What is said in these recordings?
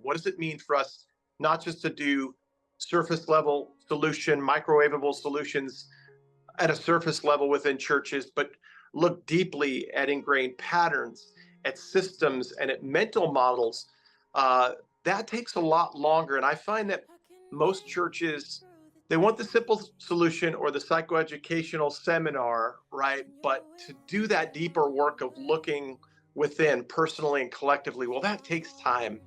What does it mean for us not just to do surface level solution, microwavable solutions at a surface level within churches, but look deeply at ingrained patterns, at systems, and at mental models? That takes a lot longer. And I find that most churches, they want the simple solution or the psychoeducational seminar, right? But to do that deeper work of looking within personally and collectively, well, that takes time.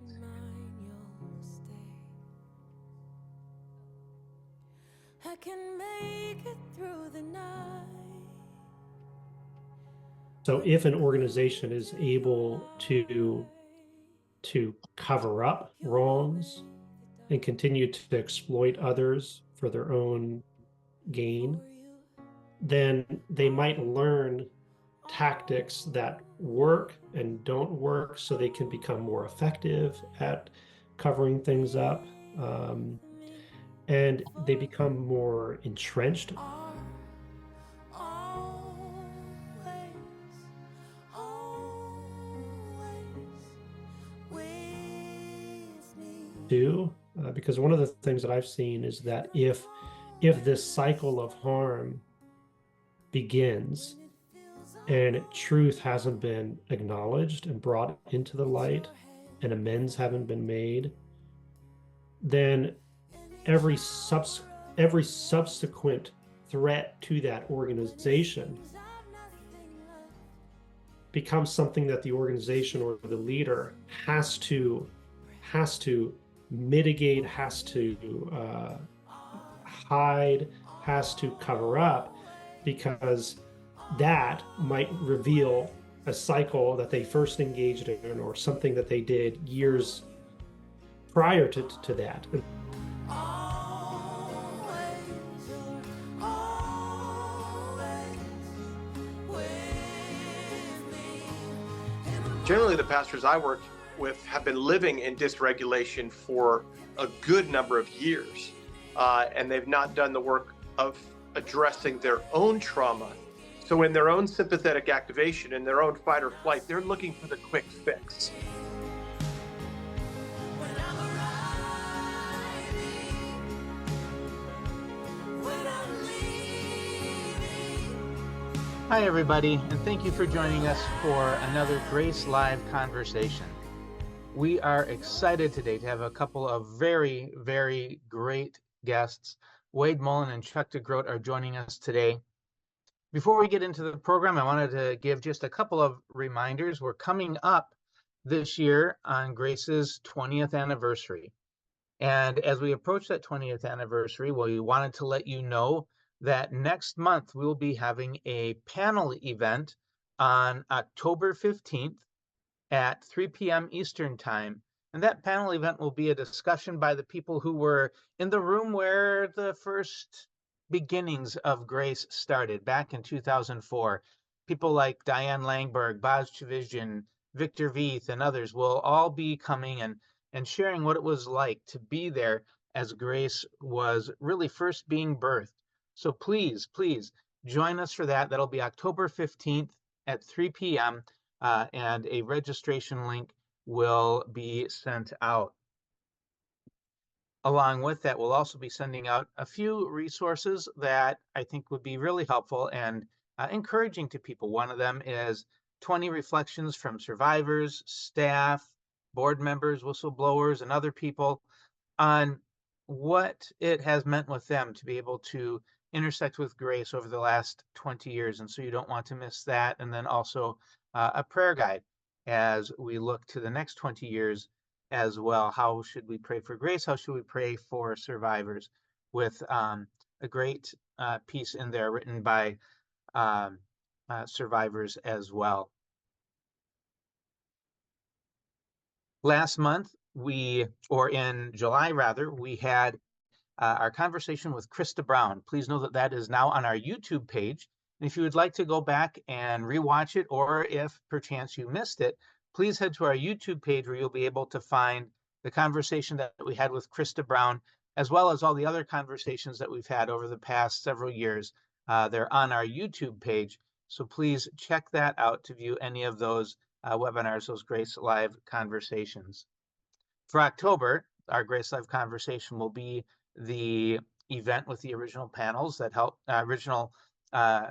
I can make it through the night. So if an organization is able to cover up wrongs and continue to exploit others for their own gain, then they might learn tactics that work and don't work so they can become more effective at covering things up. And they become more entrenched. Because one of the things that I've seen is that if this cycle of harm begins and truth hasn't been acknowledged and brought into the light and amends haven't been made, then every subsequent threat to that organization becomes something that the organization or the leader has to mitigate, has to hide, has to cover up, because that might reveal a cycle that they first engaged in or something that they did years prior to that. Generally, the pastors I work with have been living in dysregulation for a good number of years, and they've not done the work of addressing their own trauma. So in their own sympathetic activation, in their own fight or flight, they're looking for the quick fix. Hi, everybody, and thank you for joining us for another Grace Live conversation. We are excited today to have a couple of very, very great guests. Wade Mullen and Chuck DeGroat are joining us today. Before we get into the program, I wanted to give just a couple of reminders. We're coming up this year on Grace's 20th anniversary. And as we approach that 20th anniversary, we wanted to let you know that next month we will be having a panel event on October 15th at 3 p.m. Eastern Time. And that panel event will be a discussion by the people who were in the room where the first beginnings of Grace started back in 2004. People like Diane Langberg, Boz Chavizian, Victor Veith, and others will all be coming and sharing what it was like to be there as Grace was really first being birthed. So please join us for that. That'll be October 15th at 3 p.m. And a registration link will be sent out. Along with that, we'll also be sending out a few resources that I think would be really helpful and encouraging to people. One of them is 20 reflections from survivors, staff, board members, whistleblowers, and other people on what it has meant with them to be able to intersect with Grace over the last 20 years. And so you don't want to miss that. And then also a prayer guide as we look to the next 20 years as well. How should we pray for Grace? How should we pray for survivors? With a great piece in there written by survivors as well. Last month, in July rather, we had our conversation with Krista Brown. Please know that that is now on our YouTube page. And if you would like to go back and rewatch it, or if perchance you missed it, please head to our YouTube page where you'll be able to find the conversation that we had with Krista Brown, as well as all the other conversations that we've had over the past several years. They're on our YouTube page. So please check that out to view any of those webinars, those Grace Live conversations. For October, our Grace Live conversation will be the event with the original panels that helped original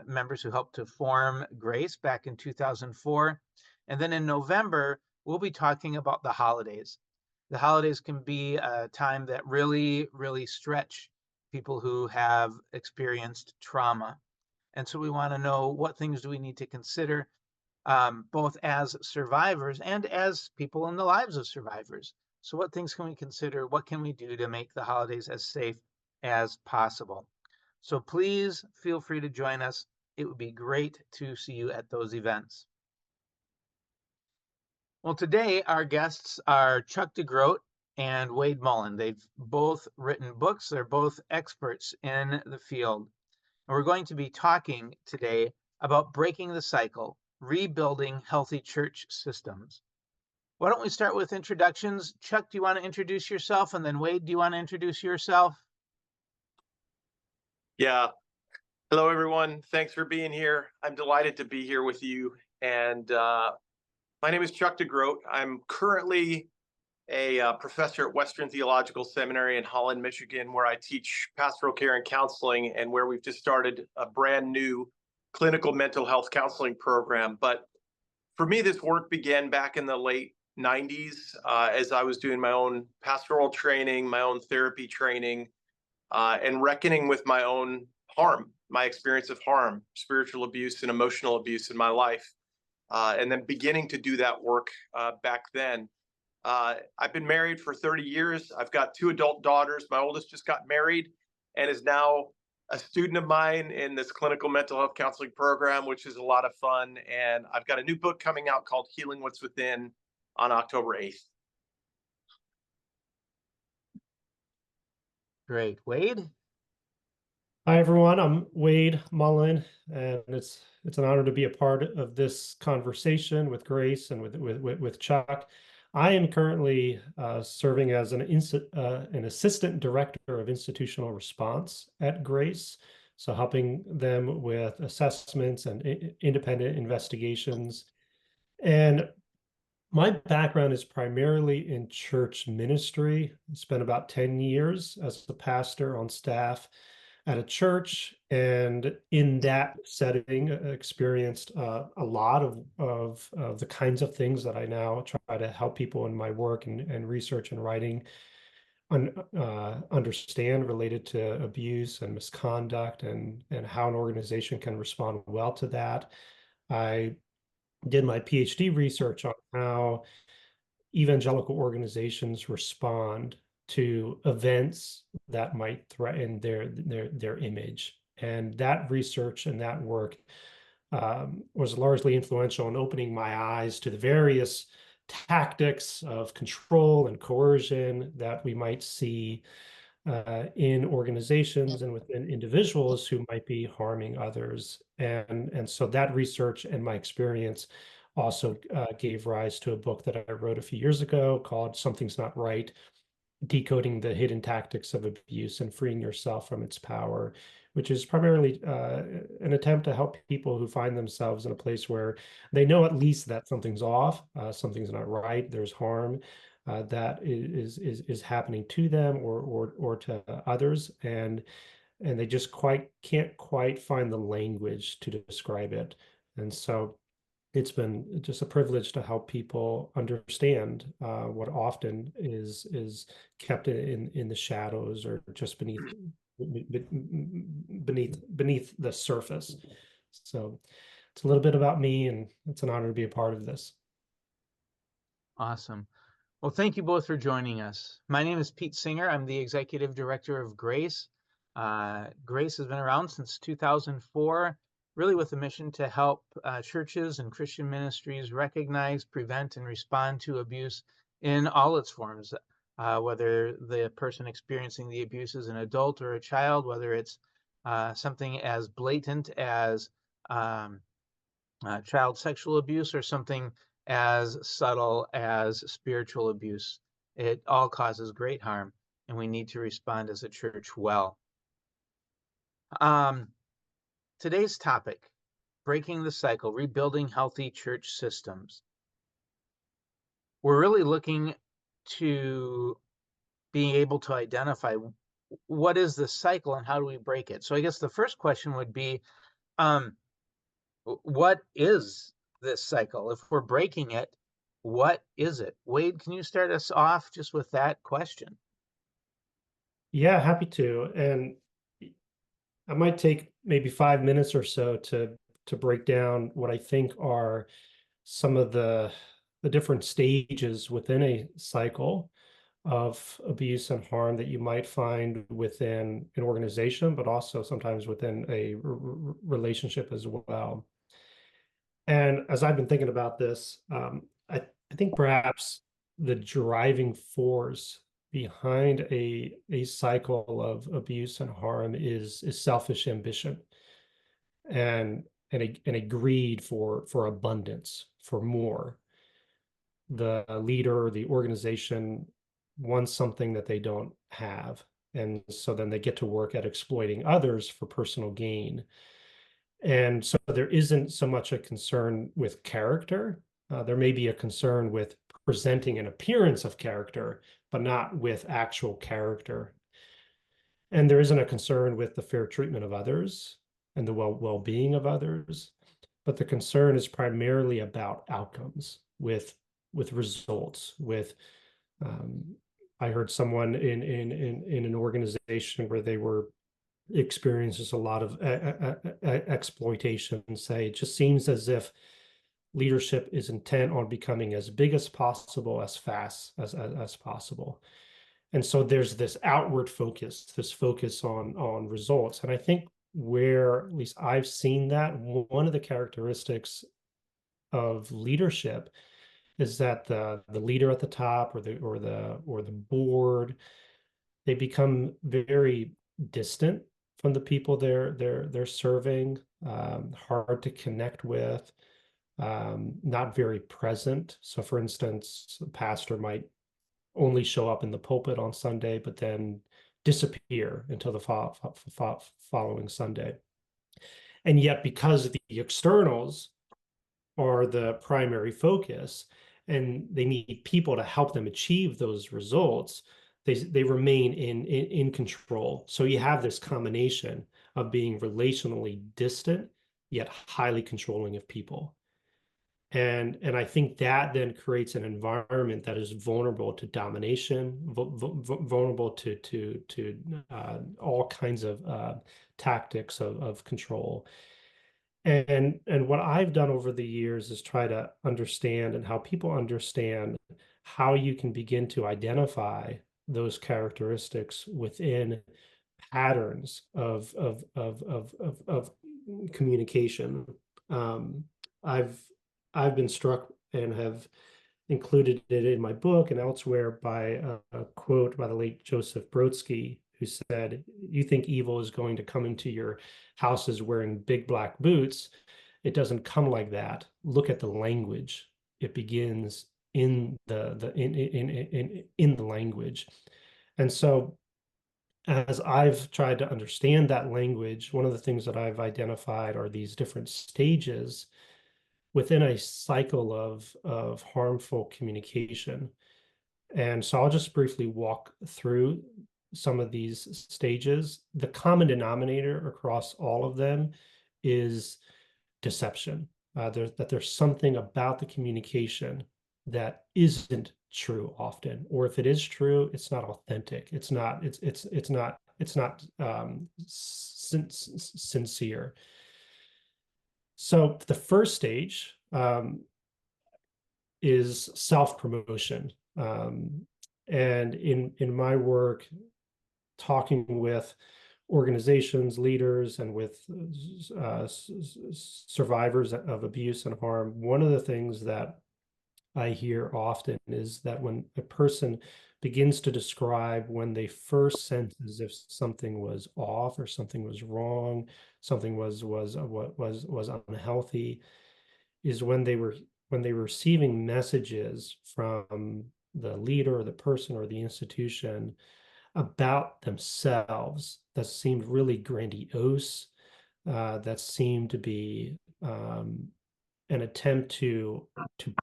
members who helped to form Grace back in 2004. And then in November, we'll be talking about the holidays. The holidays can be a time that really, really stretch people who have experienced trauma. And so we want to know, what things do we need to consider, both as survivors and as people in the lives of survivors. So what things can we consider? What can we do to make the holidays as safe as possible? So please feel free to join us. It would be great to see you at those events. Well, today our guests are Chuck DeGroat and Wade Mullen. They've both written books. They're both experts in the field. And we're going to be talking today about breaking the cycle, rebuilding healthy church systems. Why don't we start with introductions? Chuck, do you want to introduce yourself? And then Wade, do you want to introduce yourself? Yeah. Hello, everyone. Thanks for being here. I'm delighted to be here with you. And my name is Chuck DeGroat. I'm currently a professor at Western Theological Seminary in Holland, Michigan, where I teach pastoral care and counseling, and where we've just started a brand new clinical mental health counseling program. But for me, this work began back in the late 90s as I was doing my own pastoral training, my own therapy training, and reckoning with my own harm, my experience of harm, spiritual abuse and emotional abuse in my life. And then beginning to do that work back then. I've been married for 30 years. I've got 2 adult daughters. My oldest just got married and is now a student of mine in this clinical mental health counseling program, which is a lot of fun. And I've got a new book coming out called Healing What's Within on October 8th. Great. Wade? Hi, everyone. I'm Wade Mullen, and it's an honor to be a part of this conversation with Grace and with Chuck. I am currently serving as an assistant director of institutional response at Grace, so helping them with assessments and independent investigations. And my background is primarily in church ministry. I spent about 10 years as a pastor on staff at a church, and in that setting experienced a lot of the kinds of things that I now try to help people in my work and research and writing understand, related to abuse and misconduct, and how an organization can respond well to that. I did my PhD research on how evangelical organizations respond to events that might threaten their image. And that research and that work was largely influential in opening my eyes to the various tactics of control and coercion that we might see in organizations and within individuals who might be harming others. And so that research and my experience also gave rise to a book that I wrote a few years ago called Something's Not Right: Decoding the Hidden Tactics of Abuse and Freeing Yourself from Its Power, which is primarily an attempt to help people who find themselves in a place where they know at least that something's off, something's not right, there's harm that is happening to them or to others, and they just can't quite find the language to describe it. And so it's been just a privilege to help people understand what often is kept in the shadows, or just beneath the surface. So it's a little bit about me, and it's an honor to be a part of this. Awesome. Well, thank you both for joining us. My name is Pete Singer. I'm the executive director of Grace. Grace has been around since 2004, really with a mission to help churches and Christian ministries recognize, prevent, and respond to abuse in all its forms, whether the person experiencing the abuse is an adult or a child, whether it's something as blatant as child sexual abuse or something as subtle as spiritual abuse. It all causes great harm, and we need to respond as a church well. Today's topic: breaking the cycle, rebuilding healthy church systems. We're really looking to being able to identify what is the cycle and how do we break it. So I guess the first question would be, what is this cycle? If we're breaking it, what is it? Wade, can you start us off just with that question? Yeah, happy to. And I might take maybe 5 minutes or so to break down what I think are some of the different stages within a cycle of abuse and harm that you might find within an organization, but also sometimes within a relationship as well. And as I've been thinking about this, I think perhaps the driving force behind a cycle of abuse and harm is selfish ambition and a greed for abundance, for more. The leader or the organization wants something that they don't have, and so then they get to work at exploiting others for personal gain. And so there isn't so much a concern with character. There may be a concern with presenting an appearance of character, but not with actual character. And there isn't a concern with the fair treatment of others and the well-being of others, but the concern is primarily about outcomes, with results. I heard someone in an organization where they were experiences a lot of exploitation say it just seems as if leadership is intent on becoming as big as possible, as fast as possible. And so there's this outward focus, this focus on results. And I think where at least I've seen that, one of the characteristics of leadership is that the leader at the top or the board, they become very distant from the people they're serving, hard to connect with, not very present. So for instance, the pastor might only show up in the pulpit on Sunday, but then disappear until the following Sunday. And yet, because the externals are the primary focus and they need people to help them achieve those results, they remain in control. So you have this combination of being relationally distant, yet highly controlling of people. And I think that then creates an environment that is vulnerable to domination, vulnerable to all kinds of tactics of control. And what I've done over the years is try to understand, and how people understand, how you can begin to identify those characteristics within patterns of communication. I've been struck and have included it in my book and elsewhere by a quote by the late Joseph Brodsky, who said, "You think evil is going to come into your houses wearing big black boots? It doesn't come like that. Look at the language. It begins in the language." And so, as I've tried to understand that language, one of the things that I've identified are these different stages within a cycle of harmful communication. And so I'll just briefly walk through some of these stages. The common denominator across all of them is deception. There's something about the communication that isn't true often, or if it is true, it's not authentic. It's not sincere. So the first stage is self-promotion. And in my work, talking with organizations, leaders, and with survivors of abuse and harm, one of the things that I hear often is that when a person begins to describe when they first sense as if something was off or something was wrong, something was unhealthy, is when they were receiving messages from the leader or the person or the institution about themselves that seemed really grandiose, that seemed to be an attempt to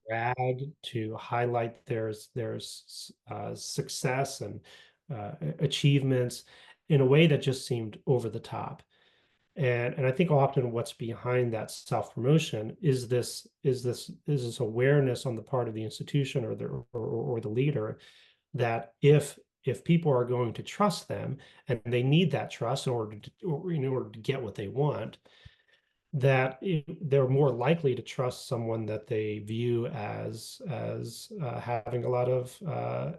brag, to highlight their success and achievements in a way that just seemed over the top. And I think often what's behind that self-promotion is this awareness on the part of the institution or the leader that if people are going to trust them, and they need that trust in order to get what they want, that they're more likely to trust someone that they view as having a lot of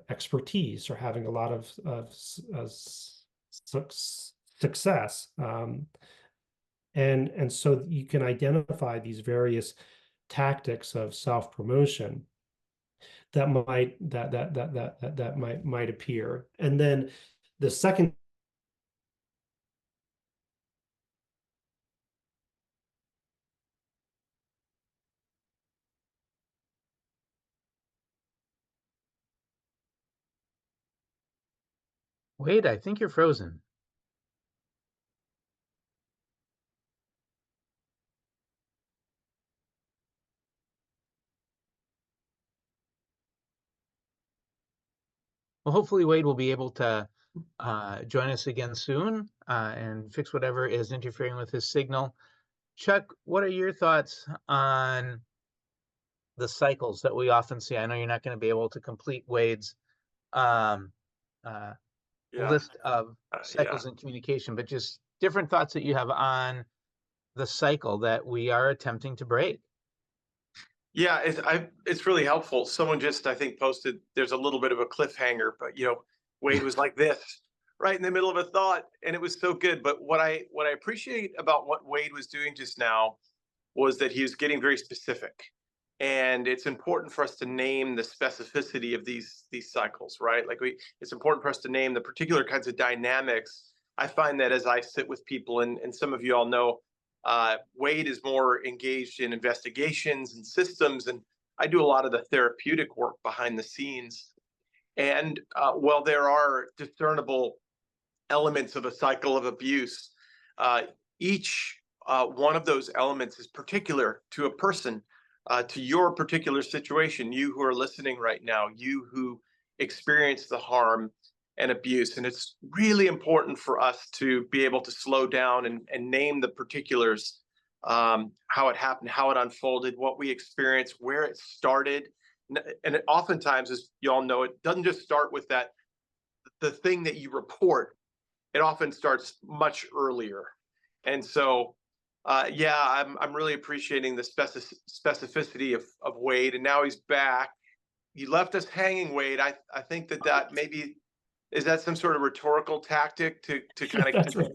expertise or having a lot of success. And so you can identify these various tactics of self-promotion that might appear. And then the second Wade, I think you're frozen. Well, hopefully Wade will be able to join us again soon and fix whatever is interfering with his signal. Chuck, what are your thoughts on the cycles that we often see? I know you're not going to be able to complete Wade's list of cycles in communication, but just different thoughts that you have on the cycle that we are attempting to break. Yeah, it's really helpful. Someone just, I think, posted there's a little bit of a cliffhanger, but Wade was like this right in the middle of a thought, and it was so good. But what I appreciate about what Wade was doing just now was that he was getting very specific, and it's important for us to name the specificity of these cycles, right? Like it's important for us to name the particular kinds of dynamics. I find that as I sit with people, and some of you all know, Wade is more engaged in investigations and systems, and I do a lot of the therapeutic work behind the scenes. And while there are discernible elements of a cycle of abuse, each one of those elements is particular to a person, to your particular situation, you who are listening right now, you who experience the harm and abuse. And it's really important for us to be able to slow down and name the particulars, how it happened, how it unfolded, what we experienced, where it started. And it oftentimes, as you all know, it doesn't just start with the thing that you report. It often starts much earlier. And so, I'm really appreciating the specificity of Wade. And now he's back. You left us hanging, Wade. I think that maybe, is that some sort of rhetorical tactic to kind of right.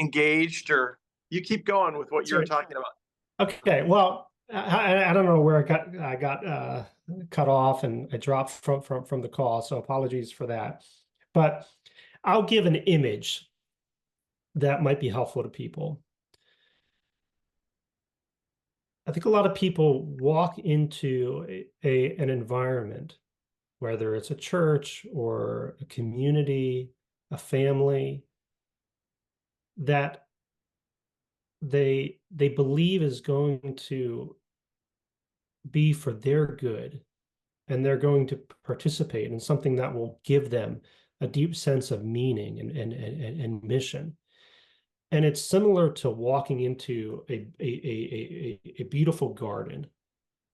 engaged, or you keep going with what you're talking about? Okay, well, I don't know where I got cut off and I dropped from the call, so apologies for that. But I'll give an image that might be helpful to people. I think a lot of people walk into an environment, whether it's a church or a community, a family, that they believe is going to be for their good, and they're going to participate in something that will give them a deep sense of meaning and mission. And it's similar to walking into a beautiful garden.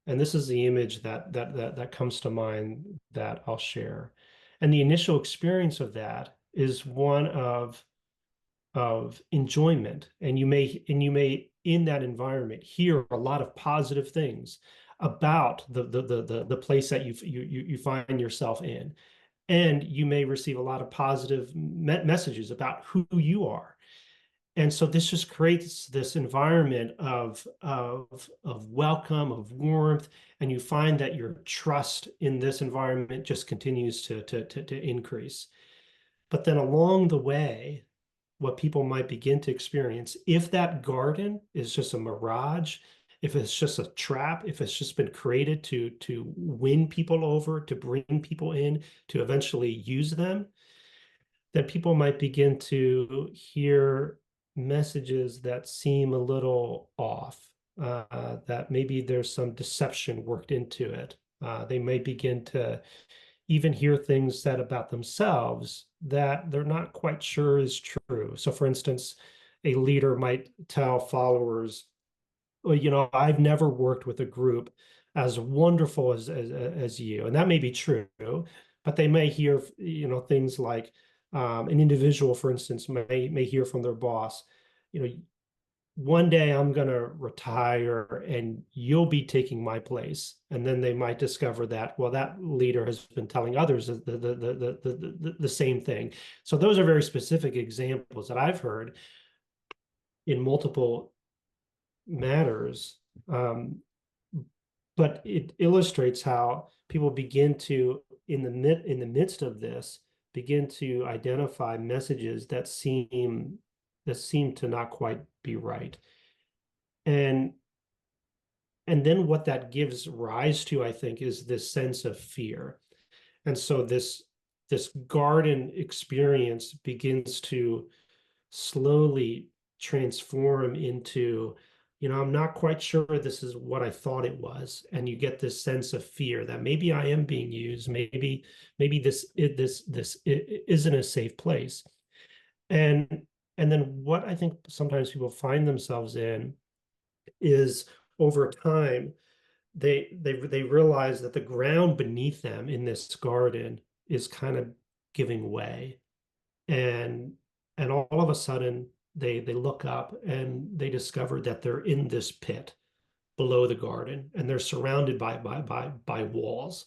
And this is the image that comes to mind that I'll share. And the initial experience of that is one of enjoyment. And you may in that environment hear a lot of positive things about the place that you find yourself in. And you may receive a lot of positive messages about who you are. And so this just creates this environment of welcome, of warmth, and you find that your trust in this environment just continues to increase. But then along the way, what people might begin to experience, if that garden is just a mirage, if it's just a trap, if it's just been created to win people over, to bring people in, to eventually use them, then people might begin to hear messages that seem a little off. that maybe there's some deception worked into it. They may begin to even hear things said about themselves that they're not quite sure is true. So, for instance, a leader might tell followers, well, I've never worked with a group as wonderful as you. And that may be true, but they may hear, things like an individual, for instance, may hear from their boss, one day I'm going to retire and you'll be taking my place. And then they might discover that, well, that leader has been telling others the same thing. So those are very specific examples that I've heard in multiple matters. But it illustrates how people begin to, in the midst of this, begin to identify messages that seem to not quite be right. And then what that gives rise to, I think, is this sense of fear. And so this garden experience begins to slowly transform into, I'm not quite sure this is what I thought it was. And you get this sense of fear that maybe I am being used, maybe this isn't a safe place. And then what I think sometimes people find themselves in is, over time, they realize that the ground beneath them in this garden is kind of giving way. And all of a sudden they look up and they discover that they're in this pit below the garden, and they're surrounded by walls.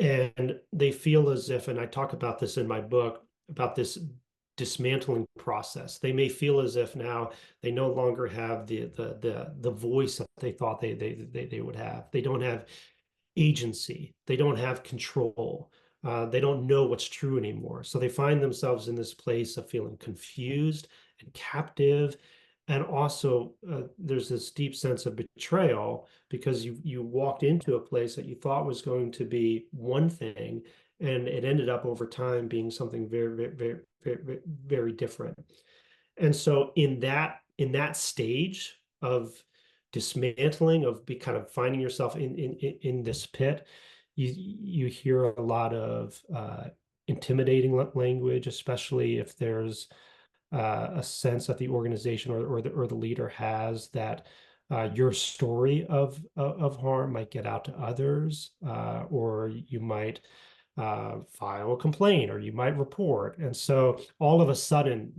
And they feel as if, and I talk about this in my book, about this dismantling process. They may feel as if now they no longer have the voice that they thought they would have. They don't have agency. They don't have control. They don't know what's true anymore. So they find themselves in this place of feeling confused and captive. And also, there's this deep sense of betrayal, because you walked into a place that you thought was going to be one thing, and it ended up over time being something very, very, very, very, very different. And so in that stage of dismantling, of kind of finding yourself in this pit, you hear a lot of intimidating language, especially if there's a sense that the organization or the leader has that your story of harm might get out to others, or you might file a complaint, or you might report. And so all of a sudden,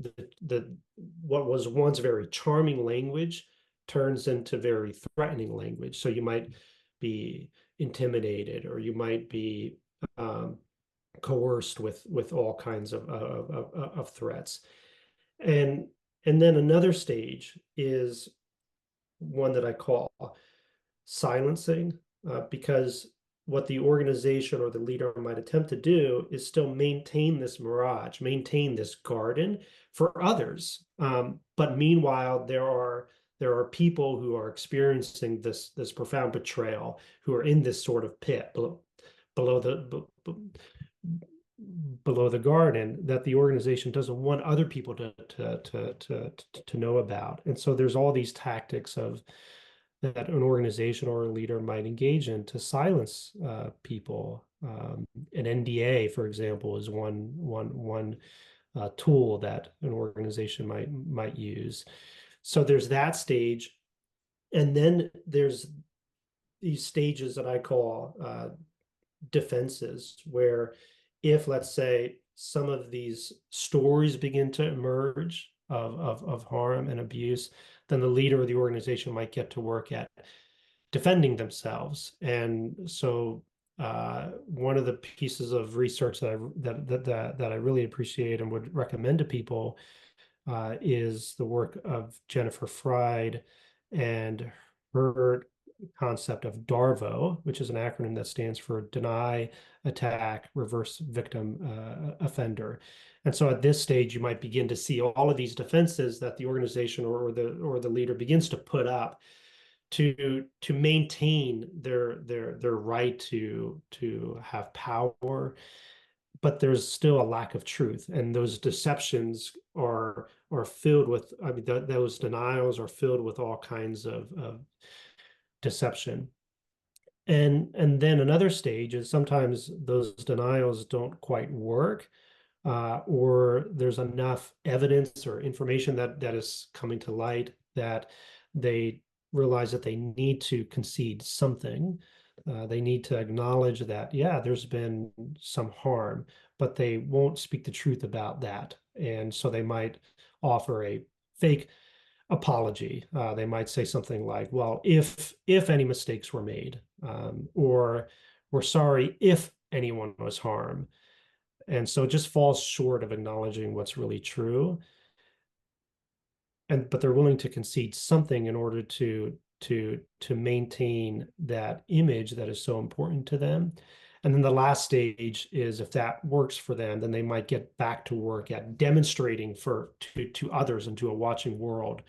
what was once very charming language turns into very threatening language. So you might be intimidated, or you might be coerced with all kinds of threats. And then another stage is one that I call silencing, because what the organization or the leader might attempt to do is still maintain this mirage, maintain this garden for others. But meanwhile, there are people who are experiencing this profound betrayal, who are in this sort of pit below the garden, that the organization doesn't want other people to know about. And so there's all these tactics that an organization or a leader might engage in to silence people. An NDA, for example, is one tool that an organization might use. So there's that stage, and then there's these stages that I call defenses, where if, let's say, some of these stories begin to emerge of harm and abuse, then the leader of the organization might get to work at defending themselves. And so one of the pieces of research that I really appreciate and would recommend to people is the work of Jennifer Fried and her concept of DARVO, which is an acronym that stands for Deny, Attack, Reverse Victim, Offender. And so at this stage, you might begin to see all of these defenses that the organization or the leader begins to put up to maintain their right to have power, but there's still a lack of truth, and those deceptions are filled with, I mean, those denials are filled with all kinds of deception. And then another stage is sometimes those denials don't quite work, or there's enough evidence or information that is coming to light that they realize that they need to concede something. They need to acknowledge that, yeah, there's been some harm, but they won't speak the truth about that. And so they might offer a fake apology. They might say something like, well, if any mistakes were made, or we're sorry if anyone was harmed. And so it just falls short of acknowledging what's really true. But they're willing to concede something in order to maintain that image that is so important to them. And then the last stage is, if that works for them, then they might get back to work at demonstrating to others and to a watching world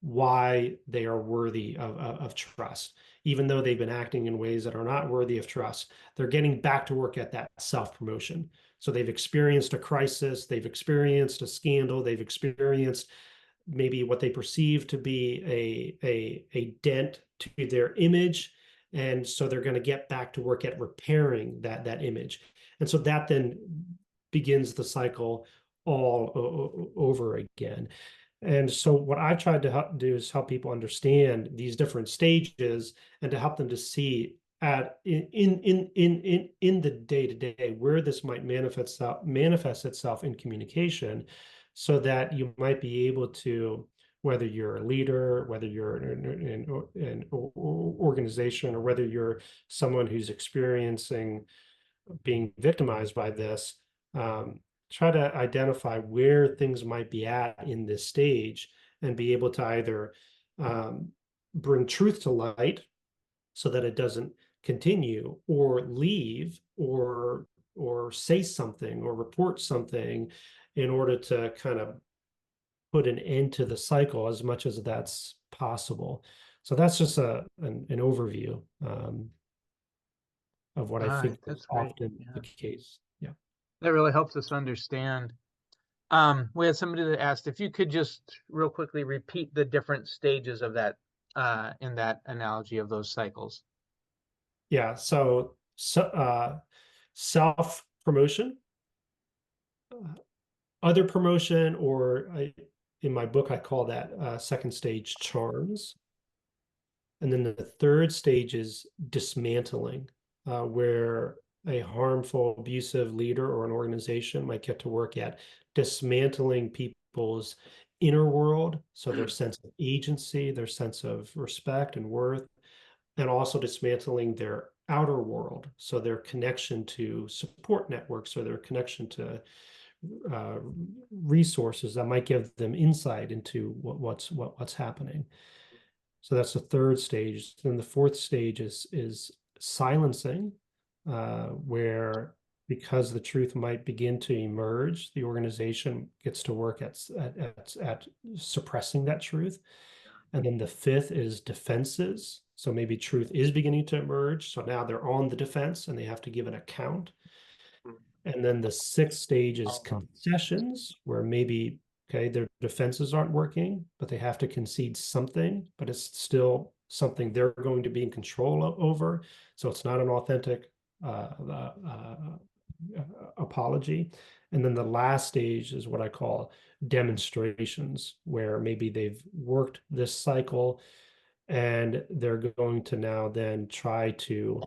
why they are worthy of trust. Even though they've been acting in ways that are not worthy of trust, they're getting back to work at that self-promotion. So they've experienced a crisis, they've experienced a scandal, they've experienced maybe what they perceive to be a dent to their image. And so they're going to get back to work at repairing that image. And so that then begins the cycle all over again. And so what I tried to do is help people understand these different stages, and to help them to see in the day-to-day where this might manifest itself in communication, so that you might be able to, whether you're a leader, whether you're an organization, or whether you're someone who's experiencing being victimized by this, try to identify where things might be at in this stage, and be able to either bring truth to light so that it doesn't continue, or leave, or say something or report something in order to kind of put an end to the cycle as much as that's possible. So that's just an overview of what All I think right, is that's great. often Yeah. the case. Yeah. That really helps us understand. We had somebody that asked if you could just real quickly repeat the different stages of that in that analogy of those cycles. Yeah. So self-promotion, other promotion, or in my book, I call that second stage charms. And then the third stage is dismantling, where a harmful, abusive leader or an organization might get to work at dismantling people's inner world, so their sense of agency, their sense of respect and worth, and also dismantling their outer world, so their connection to support networks, or their connection to resources that might give them insight into what's happening. So that's the third stage. Then the fourth stage is silencing, where, because the truth might begin to emerge, the organization gets to work at suppressing that truth. And then the fifth is defenses. So maybe truth is beginning to emerge. So now they're on the defense and they have to give an account. And then the sixth stage is concessions, where maybe, okay, their defenses aren't working, but they have to concede something, but it's still something they're going to be in control over. So it's not an authentic apology. And then the last stage is what I call demonstrations, where maybe they've worked this cycle and they're going to now then try to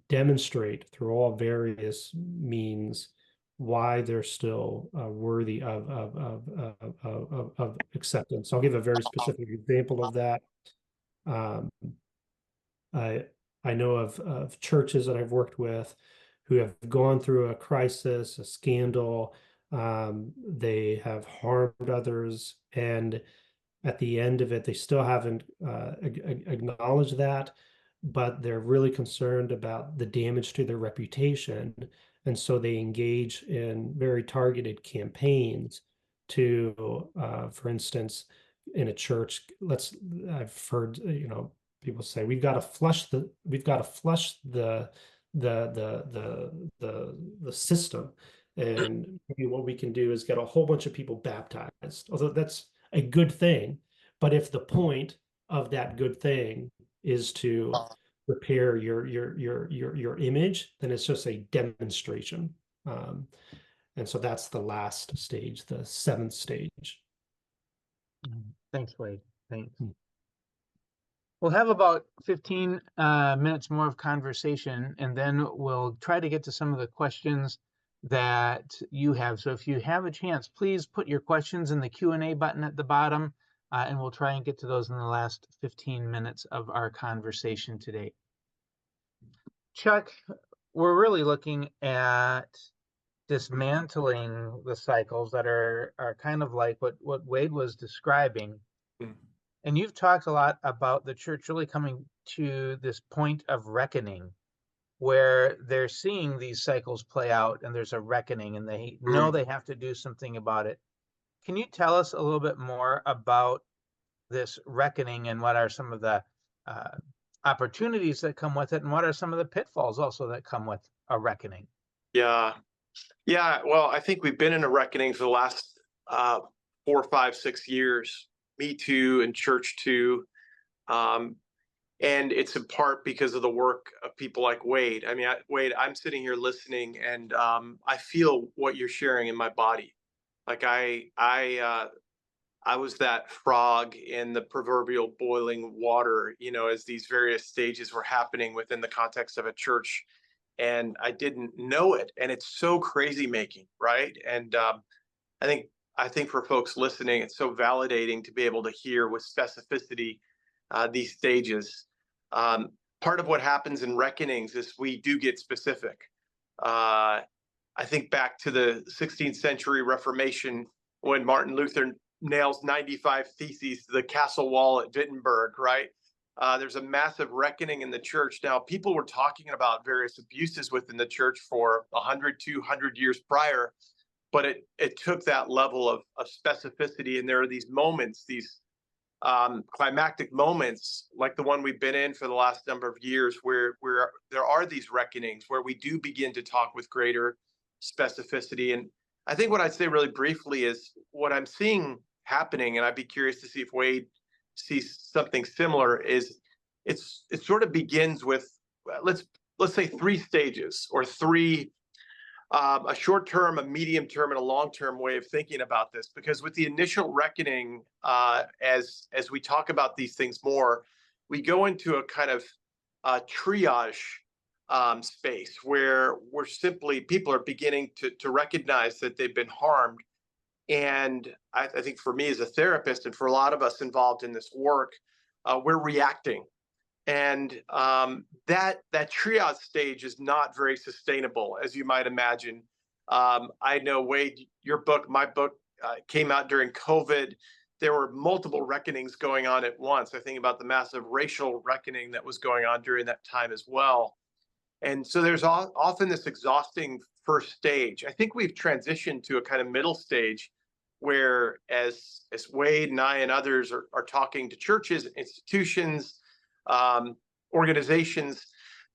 demonstrate through all various means why they're still worthy of acceptance. I'll give a very specific example of that. I know of churches that I've worked with who have gone through a crisis, a scandal. They have harmed others, and at the end of it, they still haven't acknowledged that, but they're really concerned about the damage to their reputation. And so they engage in very targeted campaigns to, for instance, in a church, I've heard, people say, we've got to flush the the system. And maybe what we can do is get a whole bunch of people baptized, although that's a good thing. But if the point of that good thing is to prepare your image, then it's just a demonstration. And so that's the last stage, the seventh stage. Thanks, Wade. Thanks. Hmm. We'll have about 15 minutes more of conversation, and then we'll try to get to some of the questions that you have. So if you have a chance, please put your questions in the Q&A button at the bottom, and we'll try and get to those in the last 15 minutes of our conversation today. Chuck, we're really looking at dismantling the cycles that are kind of like what Wade was describing. Mm. And you've talked a lot about the church really coming to this point of reckoning, where they're seeing these cycles play out and there's a reckoning and they know they have to do something about it. Can you tell us a little bit more about this reckoning and what are some of the opportunities that come with it, and what are some of the pitfalls also that come with a reckoning? Yeah. Well, I think we've been in a reckoning for the last 4, 5, 6 years. Me too, and church too. And it's in part because of the work of people like Wade. I mean, Wade, I'm sitting here listening, and I feel what you're sharing in my body. Like I was that frog in the proverbial boiling water, as these various stages were happening within the context of a church, and I didn't know it. And it's so crazy making, right? And I think for folks listening, it's so validating to be able to hear with specificity these stages. Part of what happens in reckonings is we do get specific. I think back to the 16th century Reformation, when Martin Luther nails 95 theses to the castle wall at Wittenberg, right? There's a massive reckoning in the church. Now, people were talking about various abuses within the church for 100, 200 years prior, but it took that level of specificity. And there are these moments, these climactic moments, like the one we've been in for the last number of years, where there are these reckonings where we do begin to talk with greater specificity. And I think what I'd say really briefly is what I'm seeing happening, and I'd be curious to see if Wade sees something similar, is it sort of begins with, let's say 3 stages, or 3, a short term, a medium term, and a long term way of thinking about this. Because with the initial reckoning, as we talk about these things more, we go into a kind of triage space where people are beginning to recognize that they've been harmed. And I think for me as a therapist, and for a lot of us involved in this work, we're reacting. And that triage stage is not very sustainable, as you might imagine. I know, Wade, my book came out during COVID. There were multiple reckonings going on at once. I think about the massive racial reckoning that was going on during that time as well. And so there's often this exhausting first stage. I think we've transitioned to a kind of middle stage where, as Wade and I and others are talking to churches, institutions, organizations,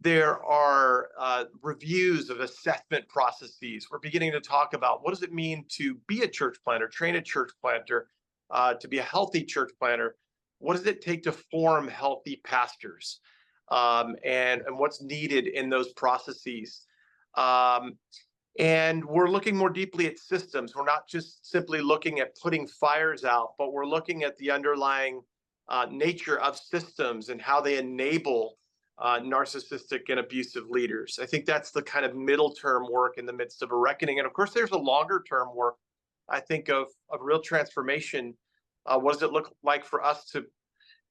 there are reviews of assessment processes. We're beginning to talk about what does it mean to be a church planter, train a church planter, to be a healthy church planter. What does it take to form healthy pastors, and what's needed in those processes? And we're looking more deeply at systems. We're not just simply looking at putting fires out, but we're looking at the underlying nature of systems and how they enable narcissistic and abusive leaders. I think that's the kind of middle term work in the midst of a reckoning. And of course, there's a longer term work, I think, of real transformation. What does it look like for us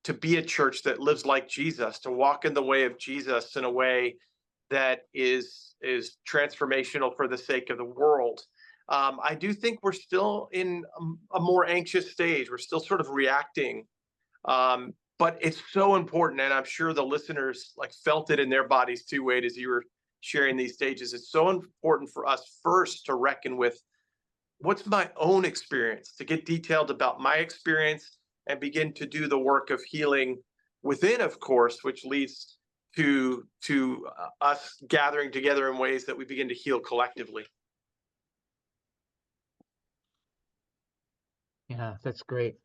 to be a church that lives like Jesus, to walk in the way of Jesus in a way that is transformational for the sake of the world? I do think we're still in a more anxious stage. We're still sort of reacting. But it's so important, and I'm sure the listeners felt it in their bodies too, Wade, as you were sharing these stages. It's so important for us first to reckon with what's my own experience, to get detailed about my experience and begin to do the work of healing within, of course, which leads to us gathering together in ways that we begin to heal collectively. Yeah, that's great.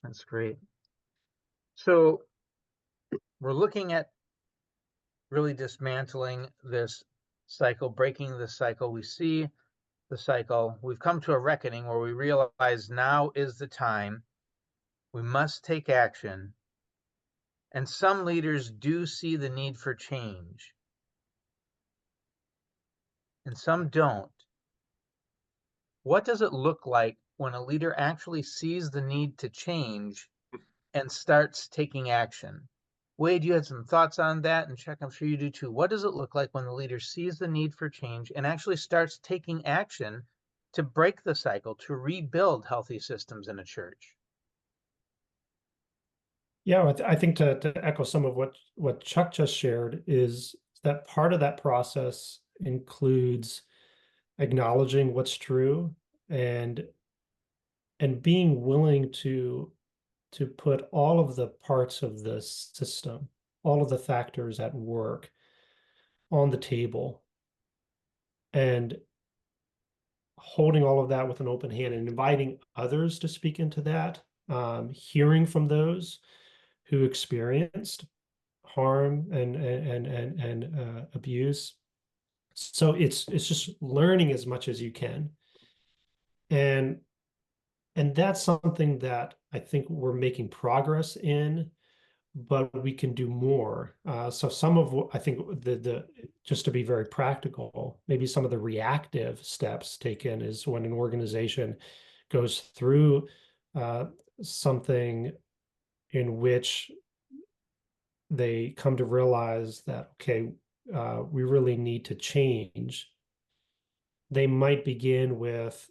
That's great. So we're looking at really dismantling this cycle, breaking the cycle. We see the cycle. We've come to a reckoning where we realize now is the time. We must take action. And some leaders do see the need for change, and some don't. What does it look like when a leader actually sees the need to change and starts taking action? Wade, you had some thoughts on that, and Chuck, I'm sure you do too. What does it look like when the leader sees the need for change and actually starts taking action to break the cycle, to rebuild healthy systems in a church? Yeah, I think to echo some of what Chuck just shared is that part of that process includes acknowledging what's true and being willing to put all of the parts of the system, all of the factors at work on the table, and holding all of that with an open hand and inviting others to speak into that, hearing from those who experienced harm and abuse. So it's just learning as much as you can, and that's something that I think we're making progress in, but we can do more. So some of what I think the just to be very practical, maybe some of the reactive steps taken is when an organization goes through something in which they come to realize that, okay, we really need to change. They might begin with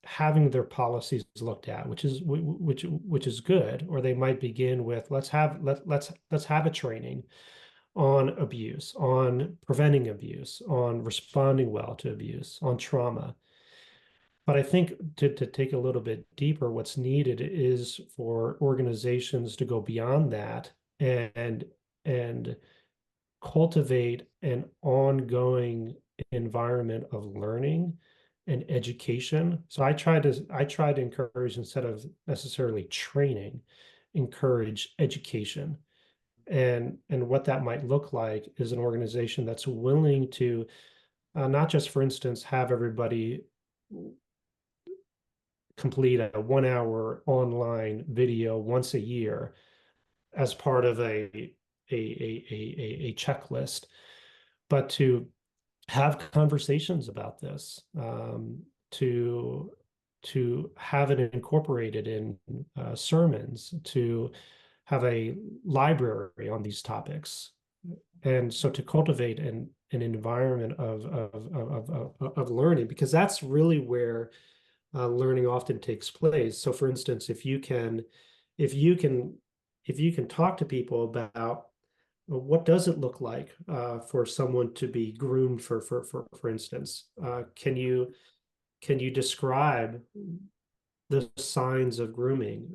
having their policies looked at, which is good, or they might begin with let's have a training on abuse, on preventing abuse, on responding well to abuse, on trauma. But I think to take a little bit deeper, what's needed is for organizations to go beyond that and cultivate an ongoing environment of learning and education. So I try to encourage, instead of necessarily training, encourage education. And what that might look like is an organization that's willing to not just, for instance, have everybody complete a 1-hour online video once a year as part of a checklist, but to have conversations about this, to have it incorporated in sermons, to have a library on these topics, and so to cultivate an environment of learning, because that's really where learning often takes place. So, for instance, if you can talk to people about what does it look like for someone to be groomed, for instance, can you describe the signs of grooming?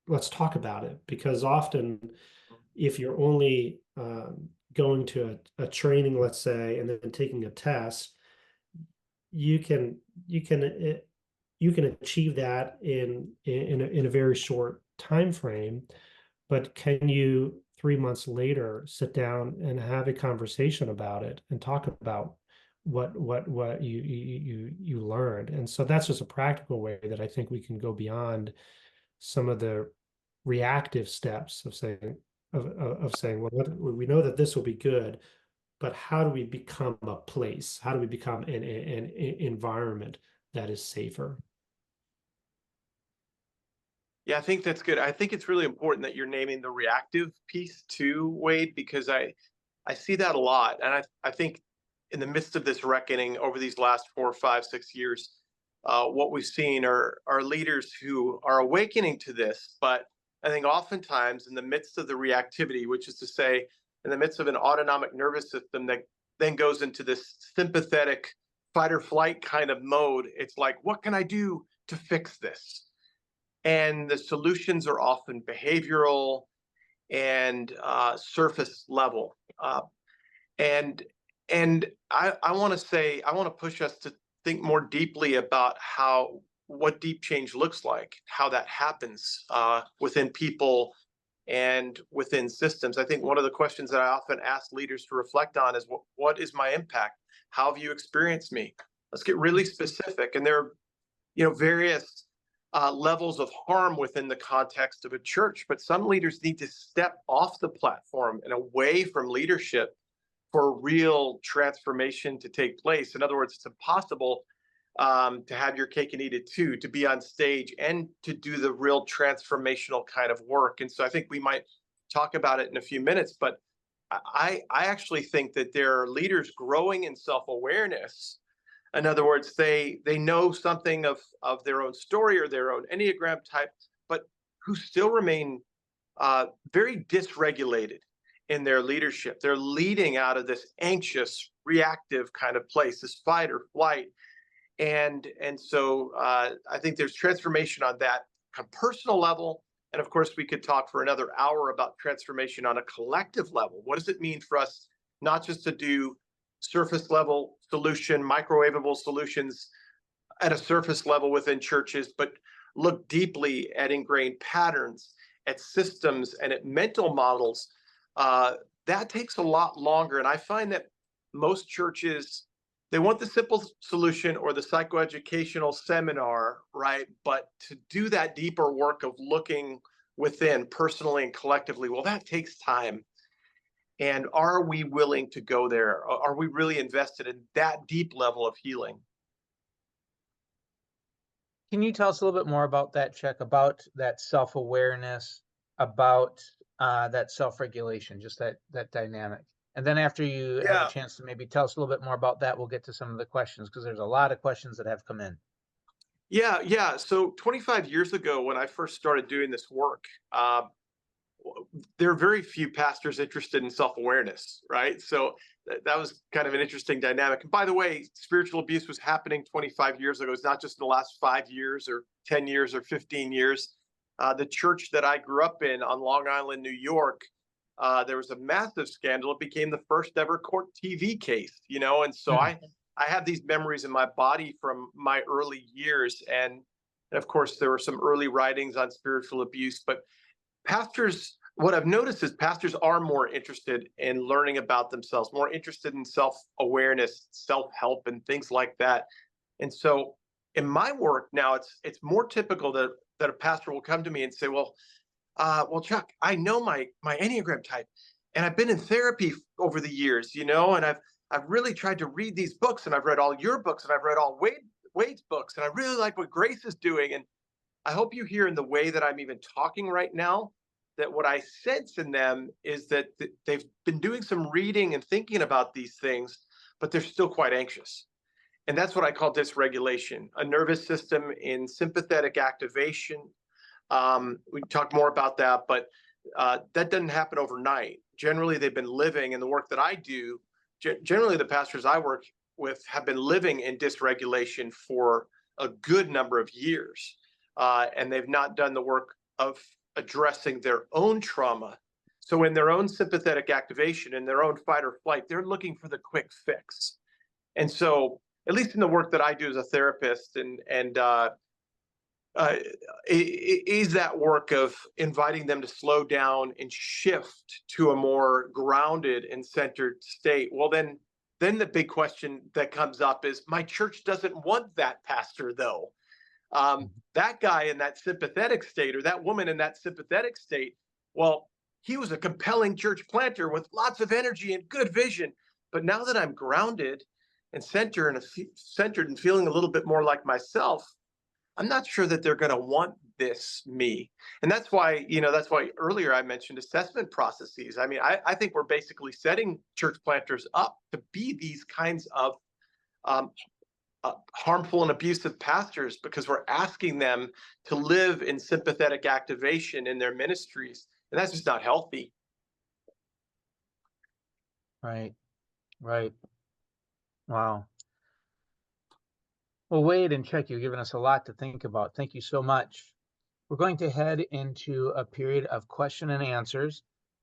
Let's talk about it, because often if you're only going to a training, let's say, and then taking a test, you can achieve that in a very short time frame. But can you 3 months later sit down and have a conversation about it and talk about what you learned? And so that's just a practical way that I think we can go beyond some of the reactive steps of saying well, we know that this will be good, but how do we become a place? How do we become an environment that is safer? Yeah, I think that's good. I think it's really important that you're naming the reactive piece too, Wade, because I see that a lot. And I think in the midst of this reckoning over these last 4, 5, 6 years, what we've seen are leaders who are awakening to this. But I think oftentimes in the midst of the reactivity, which is to say, in the midst of an autonomic nervous system that then goes into this sympathetic fight or flight kind of mode, it's like, what can I do to fix this? And the solutions are often behavioral and surface level. And I want to say, I want to push us to think more deeply about what deep change looks like, how that happens within people and within systems. I think one of the questions that I often ask leaders to reflect on is, what is my impact? How have you experienced me? Let's get really specific. And there are, various levels of harm within the context of a church, but some leaders need to step off the platform and away from leadership for real transformation to take place. In other words, it's impossible to have your cake and eat it too, to be on stage and to do the real transformational kind of work. And so I think we might talk about it in a few minutes, but I actually think that there are leaders growing in self-awareness. In other words, they know something of their own story or their own Enneagram type, but who still remain very dysregulated in their leadership. They're leading out of this anxious, reactive kind of place, this fight or flight. And so I think there's transformation on that personal level. And of course, we could talk for another hour about transformation on a collective level. What does it mean for us not just to do surface level microwavable solutions at a surface level within churches, but look deeply at ingrained patterns, at systems, and at mental models? That takes a lot longer. And I find that most churches, they want the simple solution or the psychoeducational seminar, right? But to do that deeper work of looking within personally and collectively, well, that takes time. And are we willing to go there? Are we really invested in that deep level of healing? Can you tell us a little bit more about that, Chuck, about that self-awareness, about that self-regulation, just that dynamic? And then after you have a chance to maybe tell us a little bit more about that, we'll get to some of the questions, because there's a lot of questions that have come in. Yeah. So 25 years ago, when I first started doing this work, there are very few pastors interested in self-awareness, right? So that was kind of an interesting dynamic. And by the way, spiritual abuse was happening 25 years ago. It's not just in the last 5 years or 10 years or 15 years. The church that I grew up in on Long Island, New York, there was a massive scandal. It became the first ever court TV case, and so I have these memories in my body from my early years. And of course, there were some early writings on spiritual abuse, but pastors, what I've noticed is pastors are more interested in learning about themselves, more interested in self-awareness, self-help, and things like that. And so in my work now, it's more typical that a pastor will come to me and say, well, Chuck, I know my Enneagram type, and I've been in therapy over the years, and I've really tried to read these books, and I've read all your books, and I've read all Wade's books, and I really like what Grace is doing. And I hope you hear in the way that I'm even talking right now that what I sense in them is that they've been doing some reading and thinking about these things, but they're still quite anxious. And that's what I call dysregulation, a nervous system in sympathetic activation. We can talk more about that, but that doesn't happen overnight. Generally, they've been living in the work that I do. Generally, the pastors I work with have been living in dysregulation for a good number of years. And they've not done the work of addressing their own trauma. So in their own sympathetic activation, in their own fight or flight, they're looking for the quick fix. And so, at least in the work that I do as a therapist, is that work of inviting them to slow down and shift to a more grounded and centered state. Well, then the big question that comes up is, my church doesn't want that pastor, though. That guy in that sympathetic state, or that woman in that sympathetic state, well, he was a compelling church planter with lots of energy and good vision. But now that I'm grounded and centered and feeling a little bit more like myself, I'm not sure that they're going to want this me. And that's why earlier I mentioned assessment processes. I mean, I think we're basically setting church planters up to be these kinds of harmful and abusive pastors, because we're asking them to live in sympathetic activation in their ministries. And that's just not healthy. Right. Wow. Well, Wade and Chuck, you've given us a lot to think about. Thank you so much. We're going to head into a period of question and answers.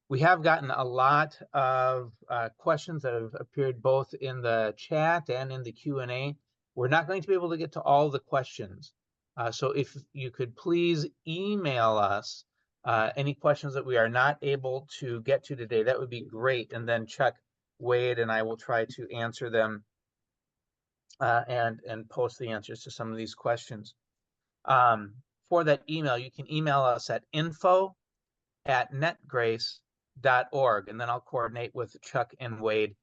We have gotten a lot of questions that have appeared both in the chat and in the Q&A. We're not going to be able to get to all the questions. So if you could please email us any questions that we are not able to get to today, that would be great. And then Chuck, Wade, and I will try to answer them and post the answers to some of these questions. For that email, you can email us at info@netgrace.org, and then I'll coordinate with Chuck and Wade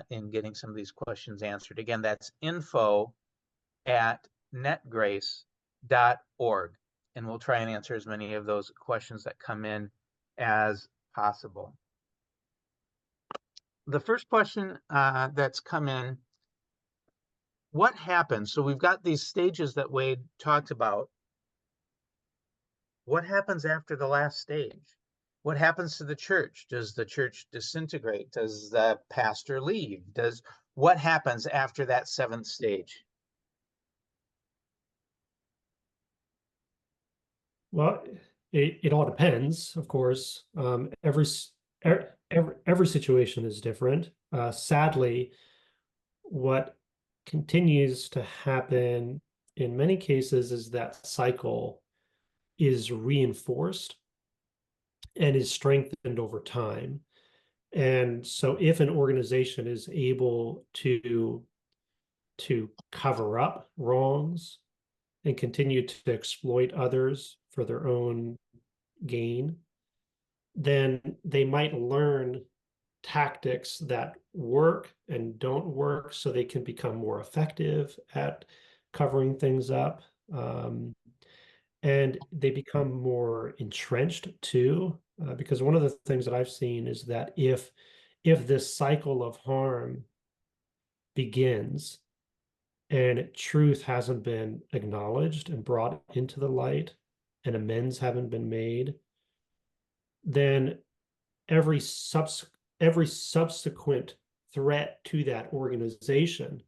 in getting some of these questions answered. Again, that's info@netgrace.org, and we'll try and answer as many of those questions that come in as possible. The first question that's come in, what happens? So we've got these stages that Wade talked about. What happens after the last stage? What happens to the church? Does the church disintegrate? Does the pastor leave? What happens after that seventh stage? Well, it all depends, of course. Every situation is different. Sadly, what continues to happen in many cases is that cycle is reinforced and is strengthened over time. And so if an organization is able to cover up wrongs and continue to exploit others for their own gain, then they might learn tactics that work and don't work so they can become more effective at covering things up. And they become more entrenched too, because one of the things that I've seen is that if this cycle of harm begins and truth hasn't been acknowledged and brought into the light and amends haven't been made, then every subsequent threat to that organization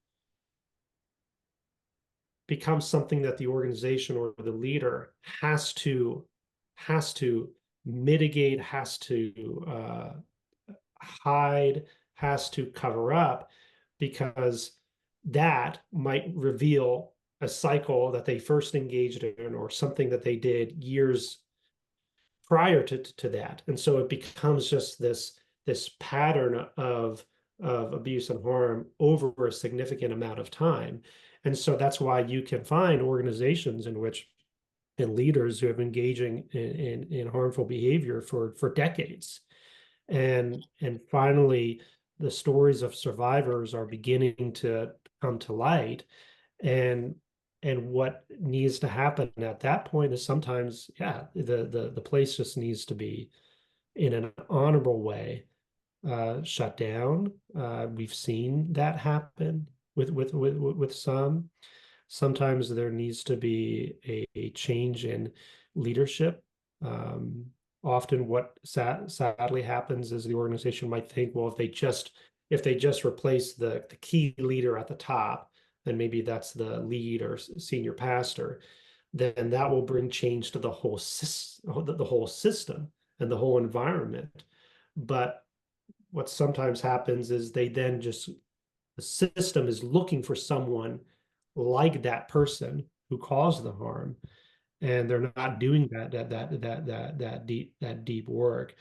becomes something that the organization or the leader has to mitigate, has to hide, has to cover up, because that might reveal a cycle that they first engaged in or something that they did years prior to that. And so it becomes just this pattern of abuse and harm over a significant amount of time. And so that's why you can find organizations in which, and leaders who have been engaging in harmful behavior for decades. And finally, the stories of survivors are beginning to come to light. And what needs to happen at that point is sometimes, the place just needs to be, in an honorable way, shut down. We've seen that happen with some. Sometimes there needs to be a change in leadership. Often what sadly happens is the organization might think, well, if they just replace the key leader at the top, then maybe that's the lead or senior pastor, then that will bring change to the whole system and the whole environment. But what sometimes happens is the system is looking for someone like that person who caused the harm, and they're not doing that deep work.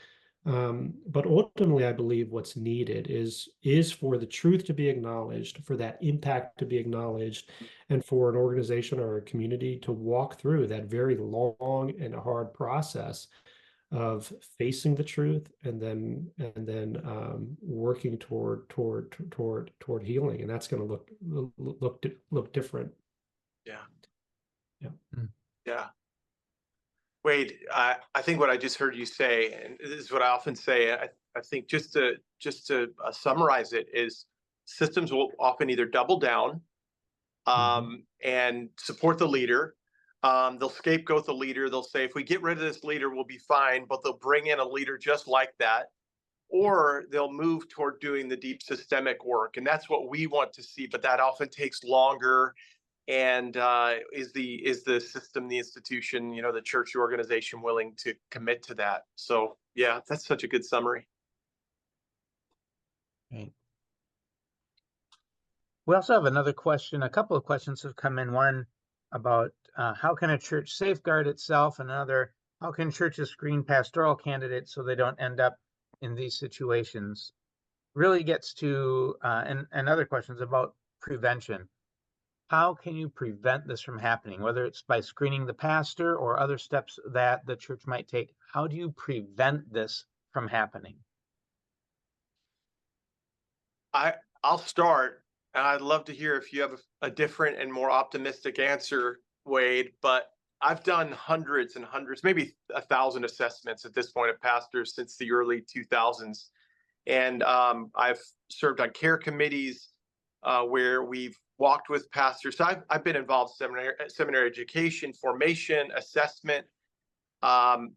But ultimately, I believe what's needed is for the truth to be acknowledged, for that impact to be acknowledged, and for an organization or a community to walk through that very long and hard process of facing the truth and then working toward healing. And that's going to look different. Yeah. Wade, I think what I just heard you say, and this is what I often say, I think just to summarize it, is systems will often either double down and support the leader. They'll scapegoat the leader. They'll say, if we get rid of this leader, we'll be fine, but they'll bring in a leader just like that. Or they'll move toward doing the deep systemic work. And that's what we want to see, but that often takes longer. And is the system, the institution, the church, the organization willing to commit to that? So yeah, that's such a good summary. Right. We also have another question. A couple of questions have come in. One about how can a church safeguard itself, and another, how can churches screen pastoral candidates so they don't end up in these situations? Really gets to and other questions about prevention. How can you prevent this from happening, whether it's by screening the pastor or other steps that the church might take? How do you prevent this from happening? I'll start, and I'd love to hear if you have a different and more optimistic answer, Wade. But I've done hundreds and hundreds, maybe 1,000 assessments at this point of pastors since the early 2000s, and I've served on care committees where we've walked with pastors. So I've been involved in seminary education, formation, assessment, and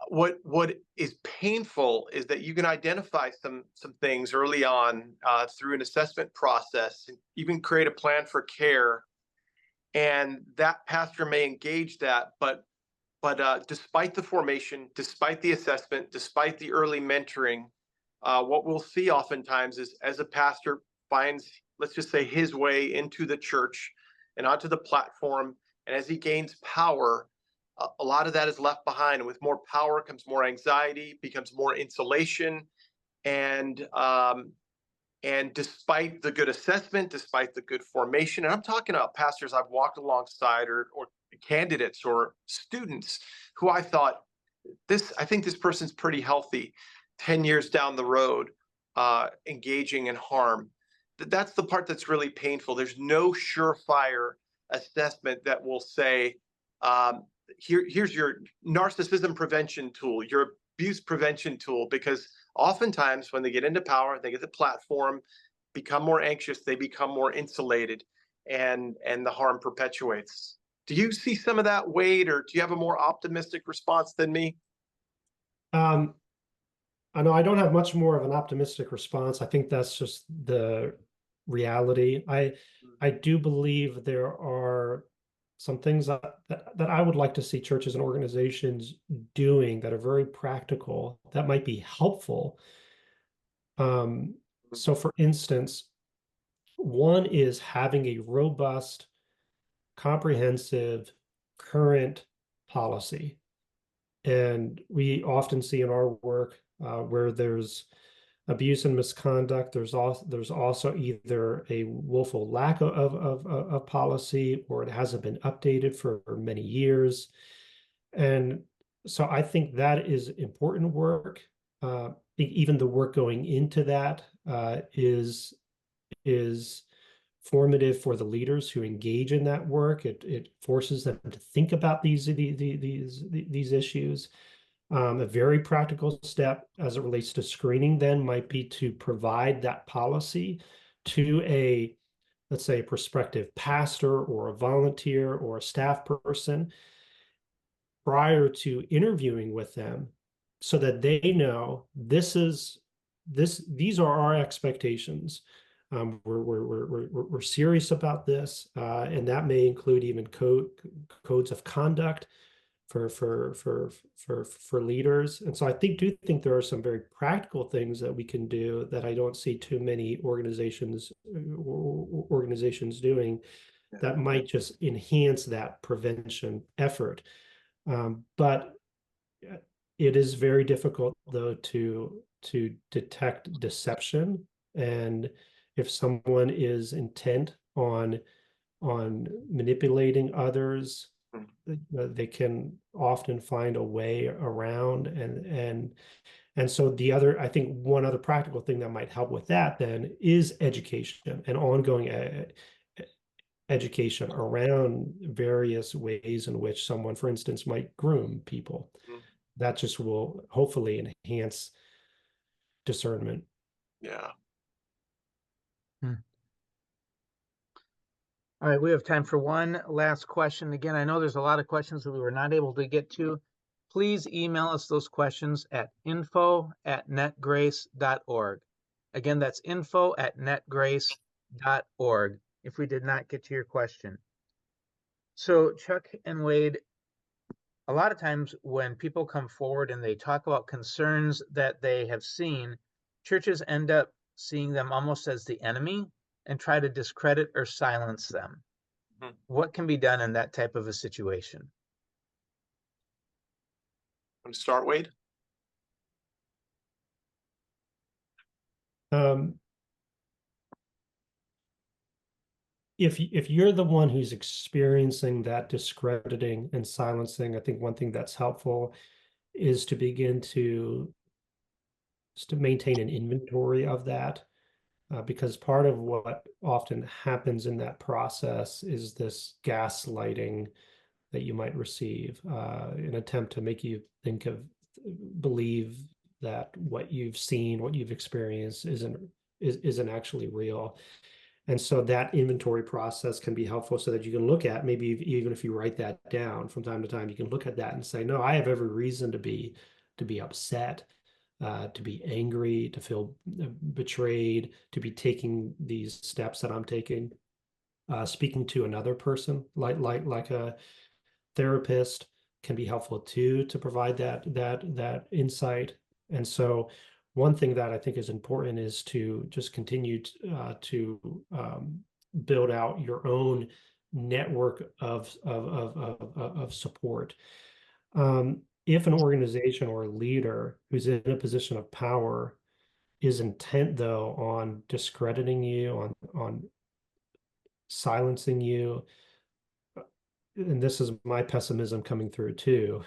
what is painful is that you can identify some things early on through an assessment process, and even create a plan for care, and that pastor may engage that, but despite the formation, despite the assessment, despite the early mentoring, what we'll see oftentimes is, as a pastor finds, let's just say, his way into the church and onto the platform, and as he gains power, a lot of that is left behind. And with more power comes more anxiety, becomes more insulation, and despite the good assessment, despite the good formation, and I'm talking about pastors I've walked alongside, or candidates or students who I thought, I think this person's pretty healthy, 10 years down the road, engaging in harm. That's the part that's really painful. There's no surefire assessment that will say, here's your narcissism prevention tool, your abuse prevention tool, because oftentimes when they get into power, they get the platform, become more anxious, they become more insulated, and the harm perpetuates. Do you see some of that, Wade, or do you have a more optimistic response than me? I know I don't have much more of an optimistic response. I think that's just the reality. I do believe there are some things that I would like to see churches and organizations doing that are very practical, that might be helpful. So for instance, one is having a robust, comprehensive, current policy. And we often see in our work where there's abuse and misconduct, there's also either a woeful lack of policy, or it hasn't been updated for many years. And so I think that is important work. Even the work going into that is formative for the leaders who engage in that work. It forces them to think about these issues. A very practical step as it relates to screening then might be to provide that policy to let's say, a prospective pastor or a volunteer or a staff person prior to interviewing with them, so that they know these are our expectations. We're serious about this, and that may include even codes of conduct for leaders. And so I do think there are some very practical things that we can do that I don't see too many organizations doing, that might just enhance that prevention effort. But it is very difficult, though, to detect deception. And if someone is intent on manipulating others, they can often find a way around. And so I think one other practical thing that might help with that then is education, and ongoing education around various ways in which someone, for instance, might groom people. That just will hopefully enhance discernment. Yeah. All right, we have time for one last question. Again, I know there's a lot of questions that we were not able to get to. Please email us those questions at info@netgrace.org. Again, that's info@netgrace.org. if we did not get to your question. So Chuck and Wade, a lot of times when people come forward and they talk about concerns that they have seen, churches end up seeing them almost as the enemy and try to discredit or silence them. Mhm. What can be done in that type of a situation? Want to start, Wade? If you're the one who's experiencing that discrediting and silencing, I think one thing that's helpful is to begin to maintain an inventory of that, because part of what often happens in that process is this gaslighting that you might receive, an attempt to make you believe that what you've seen, what you've experienced isn't actually real. And so that inventory process can be helpful so that you can look at, maybe even if you write that down from time to time, you can look at that and say, no, I have every reason to be upset, to be angry, to feel betrayed, to be taking these steps that I'm taking. Speaking to another person, like a therapist, can be helpful too, to provide that insight. And so one thing that I think is important is to just continue to build out your own network of support. If an organization or a leader who's in a position of power is intent, though, on discrediting you, on silencing you, and this is my pessimism coming through too,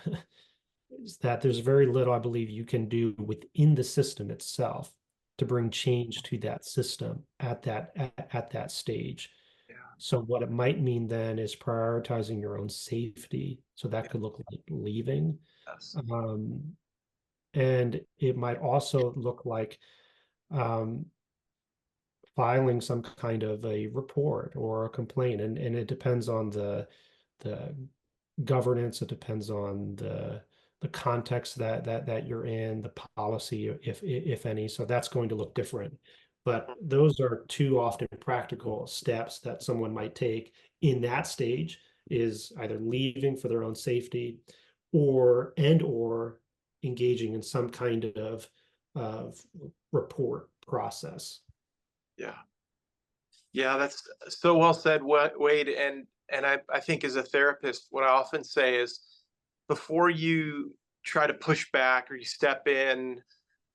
is that there's very little, I believe, you can do within the system itself to bring change to that system at that stage. Yeah. So what it might mean then is prioritizing your own safety. So that could look like leaving. Yes. And it might also look like filing some kind of a report or a complaint. And it depends on the governance, it depends on the context that you're in, the policy, if any. So that's going to look different. But those are two often practical steps that someone might take in that stage, is either leaving for their own safety or engaging in some kind of report process. Yeah. Yeah, that's so well said, Wade. And I think as a therapist, what I often say is, before you try to push back or you step in,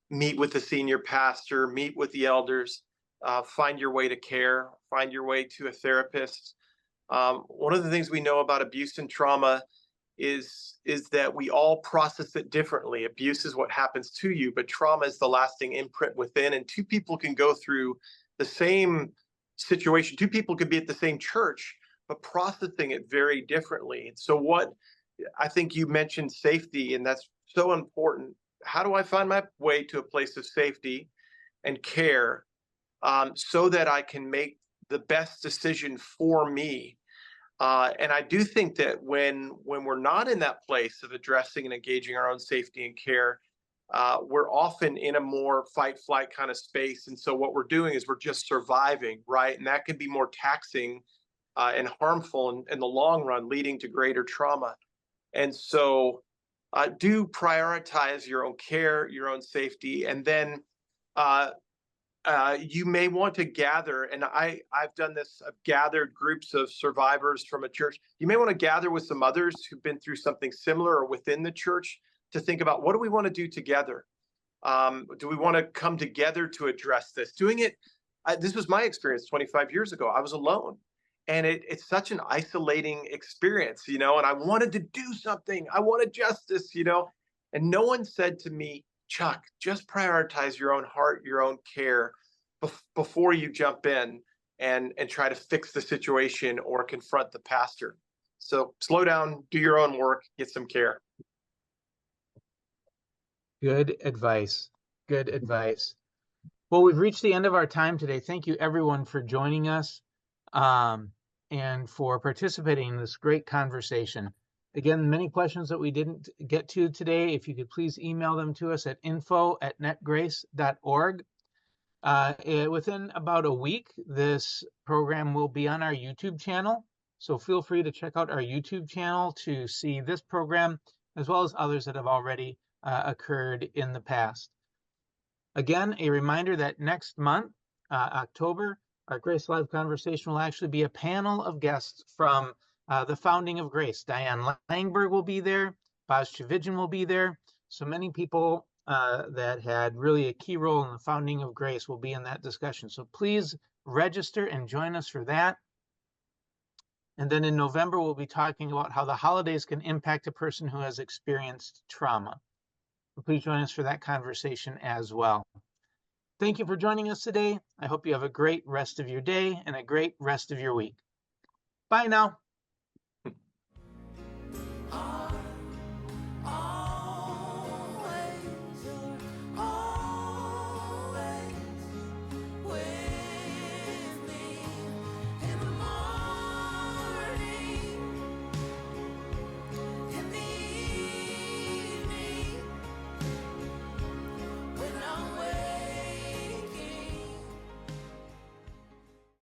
meet with the senior pastor, meet with the elders, find your way to care, find your way to a therapist. One of the things we know about abuse and trauma is that we all process it differently. Abuse is what happens to you, but trauma is the lasting imprint within. And two people can go through the same situation. Two people could be at the same church, but processing it very differently. And so what I think you mentioned safety, and that's so important. How do I find my way to a place of safety and care, so that I can make the best decision for me? And I do think that when we're not in that place of addressing and engaging our own safety and care, we're often in a more fight flight kind of space. And so what we're doing is we're just surviving, right? And that can be more taxing and harmful in the long run, leading to greater trauma. And so do prioritize your own care, your own safety, and then you may want to gather, and I've done this, I've gathered groups of survivors from a church. You may want to gather with some others who've been through something similar or within the church, to think about, what do we want to do together? Do we want to come together to address this? This was my experience 25 years ago. I was alone. And it's such an isolating experience, and I wanted to do something. I wanted justice, and no one said to me, Chuck, just prioritize your own heart, your own care before you jump in and try to fix the situation or confront the pastor. So slow down, do your own work, get some care. Good advice. Good advice. Well, we've reached the end of our time today. Thank you, everyone, for joining us and for participating in this great conversation. Again, many questions that we didn't get to today, if you could please email them to us at info@netgrace.org. Within about a week, this program will be on our YouTube channel. So feel free to check out our YouTube channel to see this program, as well as others that have already occurred in the past. Again, a reminder that next month, October, our Grace Live conversation will actually be a panel of guests from the founding of Grace. Diane Langberg will be there. Boz Chividjian will be there. So many people that had really a key role in the founding of Grace will be in that discussion. So please register and join us for that. And then in November, we'll be talking about how the holidays can impact a person who has experienced trauma. So please join us for that conversation as well. Thank you for joining us today. I hope you have a great rest of your day and a great rest of your week. Bye now.